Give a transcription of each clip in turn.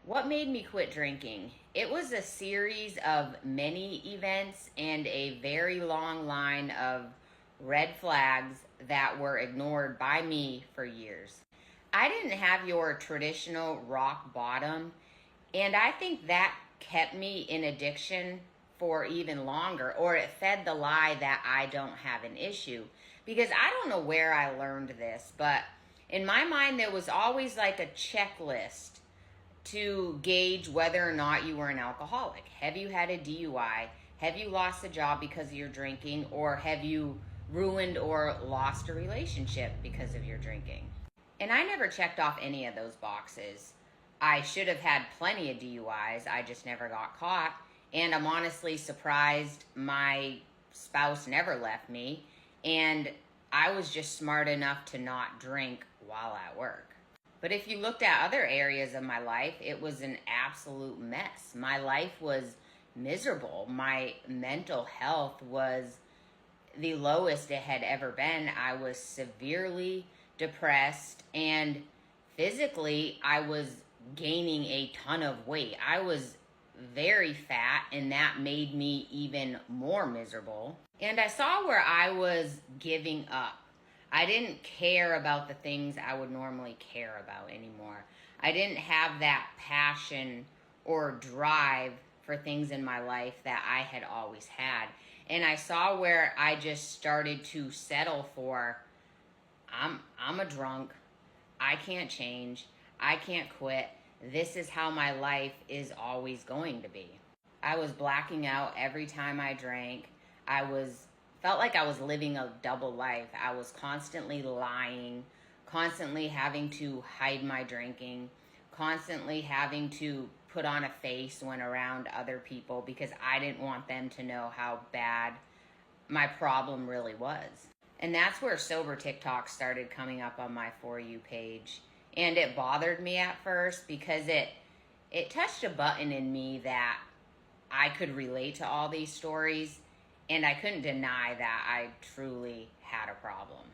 What made me quit drinking? It was a series of many events and a very long line of red flags that were ignored by me for years. I didn't have your traditional rock bottom, and I think that kept me in addiction for even longer, or it fed the lie that I don't have an issue. Because I don't know where I learned this, but in my mind, there was always like a checklist to gauge whether or not you were an alcoholic. Have you had a DUI? Have you lost a job because of your drinking? Or have you ruined or lost a relationship because of your drinking? And I never checked off any of those boxes. I should have had plenty of DUIs. I just never got caught. And I'm honestly surprised my spouse never left me. And I was just smart enough to not drink while at work. But if you looked at other areas of my life, it was an absolute mess. My life was miserable. My mental health was the lowest it had ever been. I was severely depressed, and physically, I was gaining a ton of weight. I was very fat, and that made me even more miserable. And I saw where I was giving up. I didn't care about the things I would normally care about anymore. I didn't have that passion or drive for things in my life that I had always had. And I saw where I just started to settle for I'm a drunk. I can't change. I can't quit. This is how my life is always going to be. I was blacking out every time I drank. I was felt like I was living a double life. I was constantly lying, constantly having to hide my drinking, constantly having to put on a face when around other people because I didn't want them to know how bad my problem really was. And that's where sober TikTok started coming up on my For You page. And it bothered me at first because it touched a button in me that I could relate to all these stories, and I couldn't deny that I truly had a problem.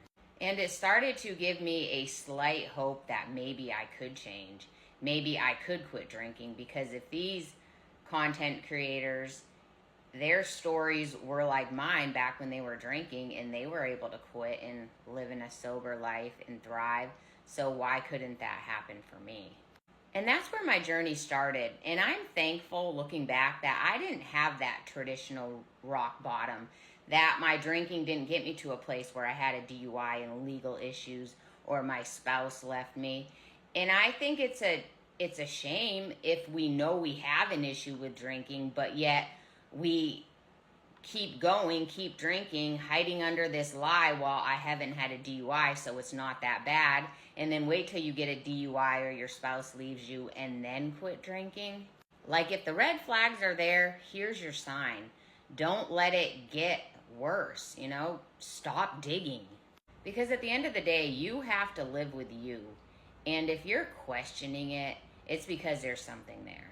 And it started to give me a slight hope that maybe I could change. Maybe I could quit drinking, because if these content creators, their stories were like mine back when they were drinking and they were able to quit and live in a sober life and thrive, so why couldn't that happen for me? And that's where my journey started. And I'm thankful looking back that I didn't have that traditional rock bottom, that my drinking didn't get me to a place where I had a DUI and legal issues or my spouse left me. And I think it's a shame if we know we have an issue with drinking, but yet we keep going, keep drinking, hiding under this lie, while I haven't had a DUI, so it's not that bad. And then wait till you get a DUI or your spouse leaves you and then quit drinking. Like, if the red flags are there, here's your sign. Don't let it get worse, stop digging. Because at the end of the day, you have to live with you. And if you're questioning it, it's because there's something there.